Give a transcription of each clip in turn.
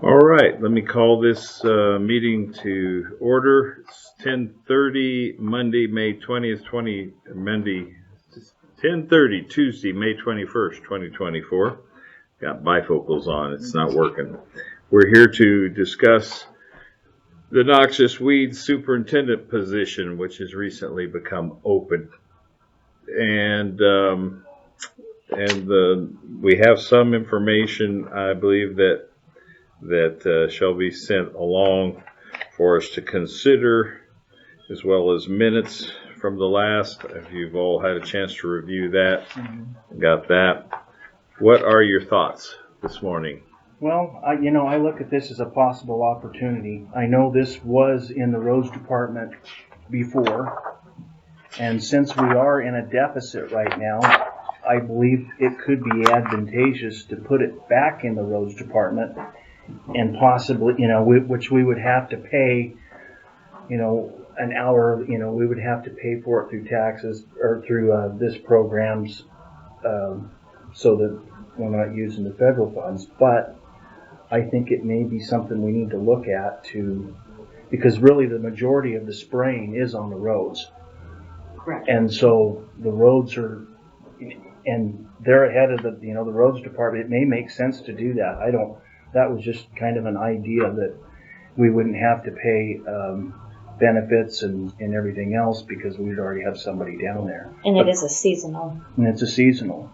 All right, let me call this meeting to order. It's 10:30, Monday, May 20th, 10:30, Tuesday, May 21st, 2024. Got bifocals on, it's not working. We're here to discuss the Noxious Weeds Superintendent position, which has recently become open. And we have some information, I believe, that shall be sent along for us to consider, as well as minutes from the last. If you've all had a chance to review that, got that. What are your thoughts this morning? Well, I look at this as a possible opportunity. I know this was in the roads department before, and since we are in a deficit right now, I believe it could be advantageous to put it back in the roads department, and possibly, which we would have to pay, an hour, we would have to pay for it through taxes or through this program's, so that we're not using the federal funds. But I think it may be something we need to look at because really the majority of the spraying is on the roads. Correct. And so the roads and they're ahead of the roads department. It may make sense to do that. That was just kind of an idea that we wouldn't have to pay benefits and everything else because we'd already have somebody down there. And it is a seasonal. And it's a seasonal.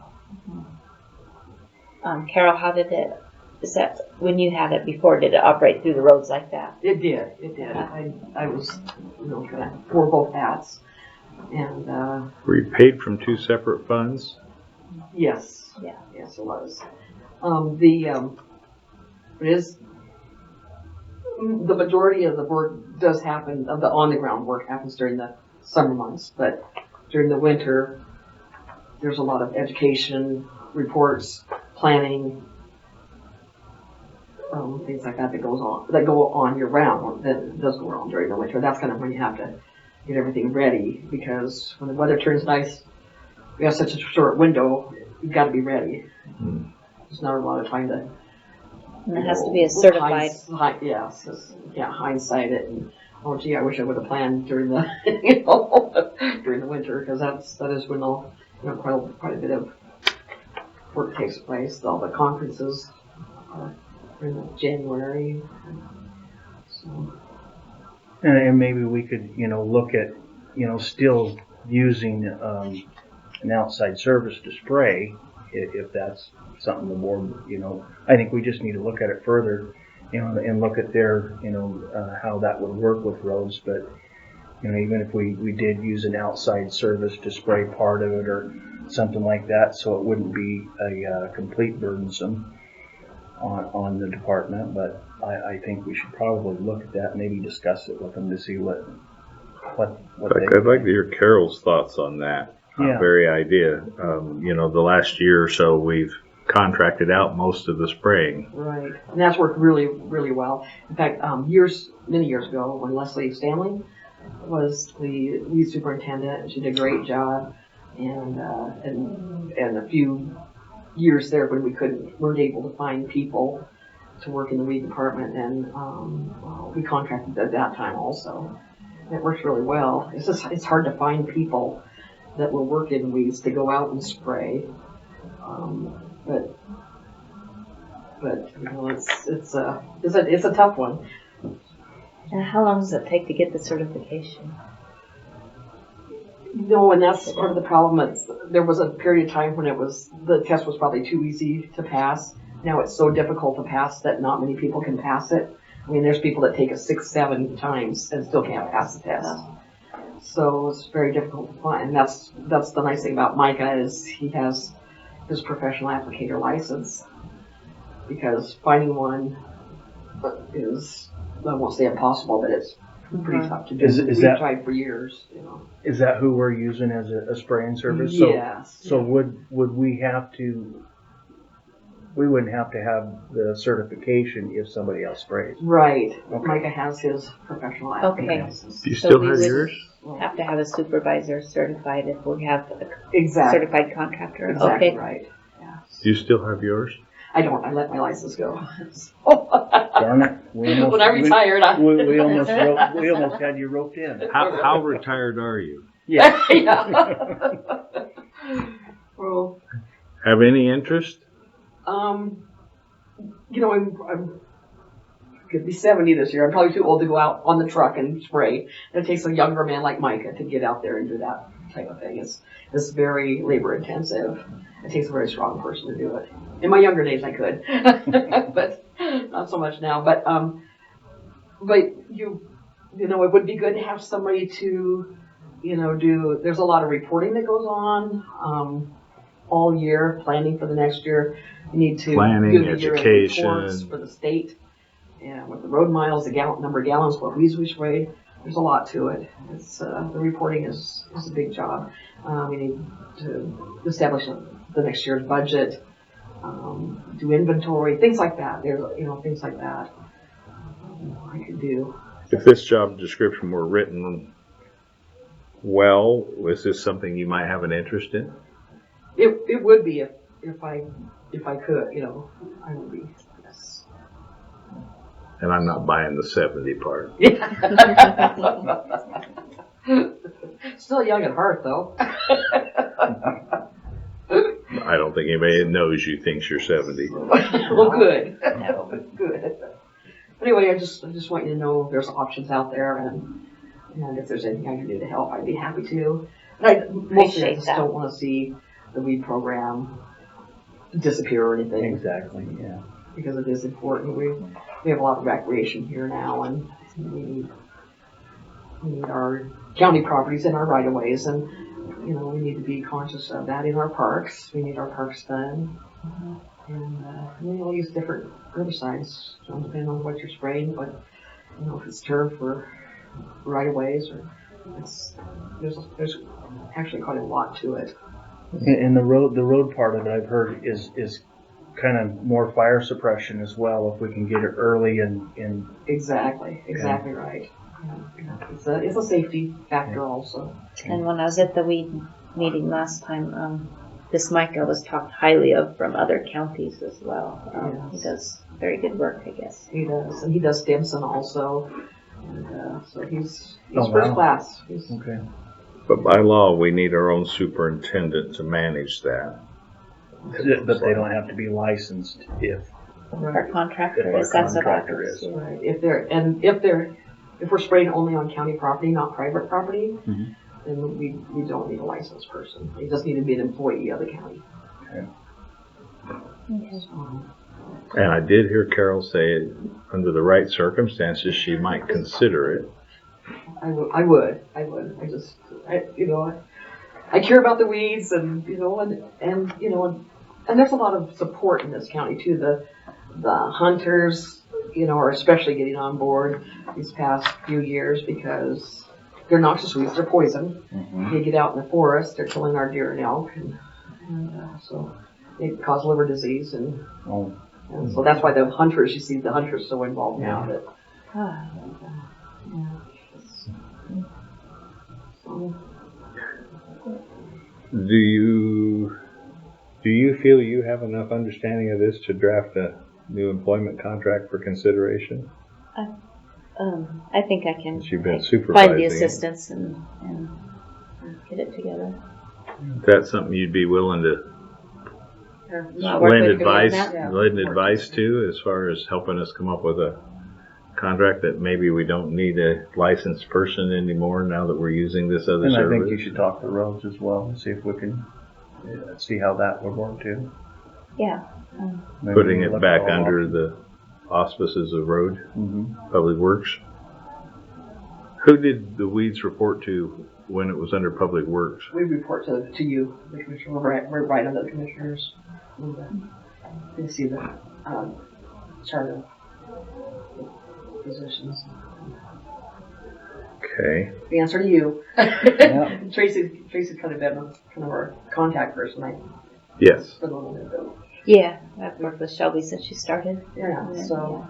Carol, how did it? Is that when you had it before? Did it operate through the roads like that? It did. I was, kind of wore both hats, and Were you paid from two separate funds? yes, Yeah. yes, it was. The majority of the work does happen. Of the on the ground work happens during the summer months, but during the winter, there's a lot of education, reports, planning. Things like that that go on year round. That does go on during the winter. That's kind of when you have to get everything ready, because when the weather turns nice, we have such a short window. You've got to be ready. There's not a lot of time to. And it has to be a certified. Hindsight it. And, oh gee, I wish I would have planned during the during the winter, because that is when quite a bit of work takes place. All the conferences are in January. So. And maybe we could, look at, still using an outside service to spray, if that's something the board, I think we just need to look at it further, and look at their, how that would work with roads. But, even if we did use an outside service to spray part of it or something like that, so it wouldn't be a complete burdensome on the department. But I think we should probably look at that and maybe discuss it with them to see what I'd like to hear Carol's thoughts on that very idea. The last year or so we've contracted out most of the spraying. Right, and that's worked really, really well. In fact, many years ago, when Leslie Stanley was the lead superintendent, she did a great job, and a few years there when we weren't able to find people to work in the weed department, and we contracted at that time also. And it works really well. It's hard to find people that will work in weeds to go out and spray, but it's a tough one. And how long does it take to get the certification? No, and that's part of the problem. There was a period of time when the test was probably too easy to pass. Now it's so difficult to pass that not many people can pass it. I mean, there's people that take it 6-7 times and still can't pass the test. So it's very difficult to find. And that's the nice thing about Micah, is he has his professional applicator license, because finding one is, I won't say impossible, but it's pretty tough to do. We've tried for years. Is that who we're using as a spraying service? Yes. So would we have to? We wouldn't have to have the certification if somebody else sprays. Right. Okay. Micah has his professional Okay. application. Do you still have yours? Have to have a supervisor certified if we have a certified contractor. Exactly Okay. right. Yeah. Do you still have yours? I don't. I let my license go. Darn it. We almost, When I retired, we almost had you roped in. How retired are you? Yeah. Yeah. Well, Have any interest? you know, I'm gonna be 70 this year. I'm probably too old to go out on the truck and spray. And it takes a younger man like Micah to get out there and do that type of thing. It's very labor intensive. It takes a very strong person to do it. In my younger days, I could, but not so much now. But you know, it would be good to have somebody to, you know, do. There's a lot of reporting that goes on all year, planning for the next year. You need to Planning, do the year-end education. reports for the state. Yeah, with the road miles, the number of gallons, what weeds we sprayed, there's a lot to it. It's the reporting is a big job. We need to establish the next year's budget, do inventory, things like that. There's things like that I could do. If this job description were written well, was this something you might have an interest in? It would be if I could, you know, I would be. Yes. And I'm not buying the 70 part. Still young at heart, though. I don't think anybody that knows you thinks you're 70. Well, good. Good. But anyway, I just want you to know there's options out there, and if there's anything I can do to help, I'd be happy to. And mostly I just don't want to see the weed program disappear or anything. Exactly, yeah. Because it is important. We have a lot of recreation here now, and we need our county properties in our right of ways, and you know, we need to be conscious of that in our parks. We need our parks done, and we all use different herbicides, depending on what you're spraying. But you know, if it's turf for right of ways, or there's actually quite a lot to it. And the road part of it, I've heard, is kind of more fire suppression as well, if we can get it early and Exactly right. Yeah. It's a safety factor also. And when I was at the weed meeting last time, this Micah was talked highly of from other counties as well. He does very good work, I guess. He does, and he does Stimson also, and so he's Oh, first wow. class. okay. But by law, we need our own superintendent to manage that. But they don't have to be licensed if Our contractor our is, that's what contractor happens. is. Right. If we're spraying only on county property, not private property, then we don't need a licensed person. You just need to be an employee of the county. Okay. And I did hear Carol say, under the right circumstances, she might consider it. I would. I care about the weeds, and and there's a lot of support in this county too. The hunters, are especially getting on board these past few years because they're noxious weeds. They're poison. They get out in the forest. They're killing our deer and elk, and so they cause liver disease, and so that's why the hunters. You see the hunters so involved now. Do you feel you have enough understanding of this to draft a new employment contract for consideration? I think I can You've been find supervising the it. assistance and get it together. Is that something you'd be willing to Work lend with you on advice, that? advice to, as far as helping us come up with a contract that maybe we don't need a licensed person anymore now that we're using this other And I service? think you should talk to Rose as well and see if we can see how that would work too. Yeah. Maybe Putting we it look back at all under options. the auspices of road, Mhm. public works. Who did the weeds report to when it was under public works? We report to you, the commissioner. We're right under the commissioners. You see the chart of positions. Okay. The answer to you. Yeah. Tracy's kind of been kind of our contact person. Yes. For the little bit though. Yeah, I've worked with Shelby since she started. Yeah. And then, So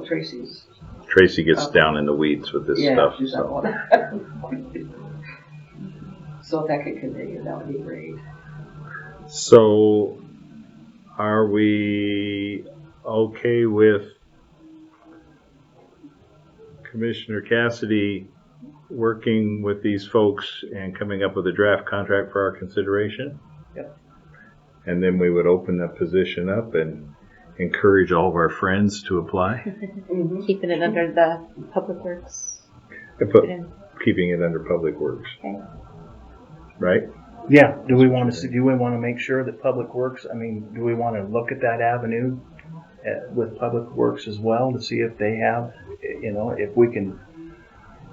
Tracy's. Tracy gets down in the weeds with this stuff. She's that So. one. So if that could continue, that would be great. So, are we okay with Commissioner Cassidy working with these folks and coming up with a draft contract for our consideration. Yep. And then we would open that position up and encourage all of our friends to apply. Keeping it under the Public Works. Keeping it under Public Works. Okay. Right? Yeah, do we want to make sure that Public Works, I mean, do we want to look at that avenue with Public Works as well to see if they have, if we can,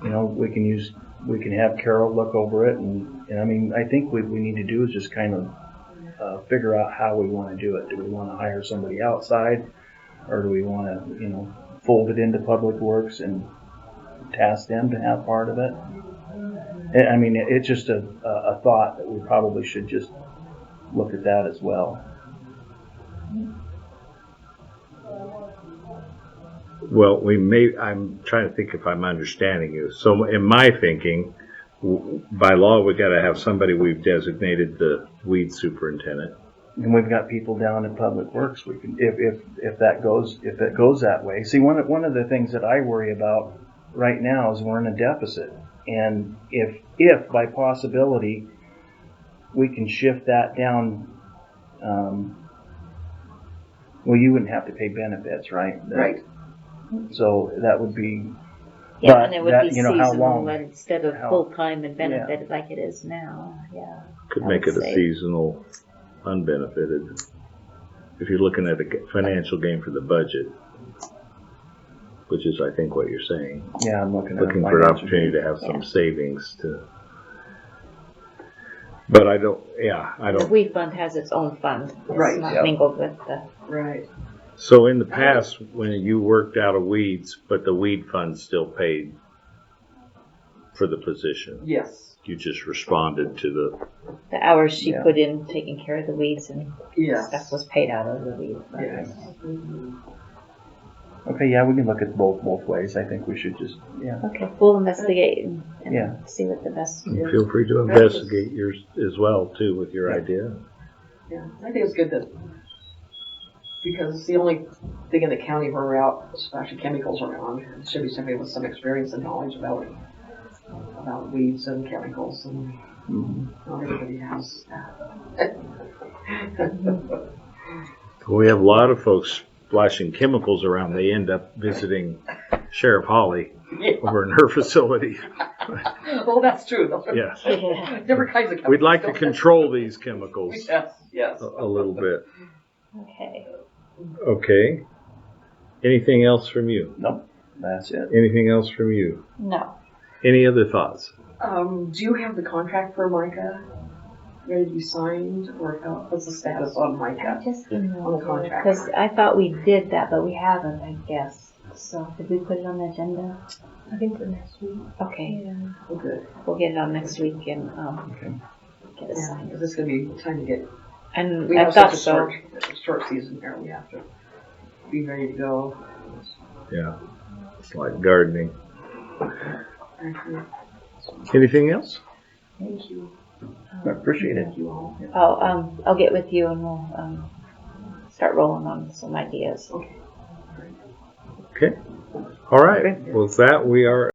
we can have Carol look over it and I mean, I think what we need to do is just kind of figure out how we want to do it. Do we want to hire somebody outside or do we want to, fold it into Public Works and task them to have part of it? I mean, it's just a thought that we probably should just look at that as well. Well, I'm trying to think if I'm understanding you. So in my thinking, by law, we got to have somebody, we've designated the weed superintendent. And we've got people down in Public Works. We can, if that goes that way. See, one of the things that I worry about right now is we're in a deficit. And if by possibility we can shift that down, well, you wouldn't have to pay benefits, right? Right. So that would be, Yeah, but and it would that, be how seasonal long? instead of full-time and benefited like it is now. Yeah. Could I make would it a say. seasonal, unbenefited. If you're looking at a financial gain for the budget, which is, I think, what you're saying. Yeah, I'm looking For an financial opportunity gain. to have some savings to. But I don't. The weed fund has its own fund. It's Right. not Yep. mingled with the. Right. So in the past, when you worked out of weeds, but the weed fund still paid for the position, Yes. you just responded to The hours she Yeah. put in taking care of the weeds and Yes. stuff was paid out of the weed fund. Yes. Okay, yeah, we can look at both ways. I think we should just, Okay, we'll investigate and Yeah. see what the best the. is. Feel free to investigate yours as well too with your idea. Yeah, I think it's good that, because the only thing in the county where we're out splashing chemicals around, it should be somebody with some experience and knowledge about weeds and chemicals, and not everybody has that. We have a lot of folks splashing chemicals around. They end up visiting Sheriff Holly over in her facility. Well, that's true. Yes. Different kinds of chemicals. We'd like to control these chemicals Yes. a little bit. Okay. Okay. Anything else from you? nope, that's it. Anything else from you? No. Any other thoughts? Do you have the contract for Micah ready to be signed, or what's the status on I Micah? just On the emailed contract. because I thought we did that, but we haven't, I guess. So did we put it on the agenda? I think for next week. Okay. Yeah. Oh, good. We'll get it on next week and get it Yeah, signed. because it's going to be time to get. And We I have thought such so. a short season here. We have to be ready to go. Yeah. It's like gardening. Actually, Anything else? thank you. I appreciate it. Thank you all. I'll get with you and we'll start rolling on some ideas. Okay. Okay. All right. With that, we are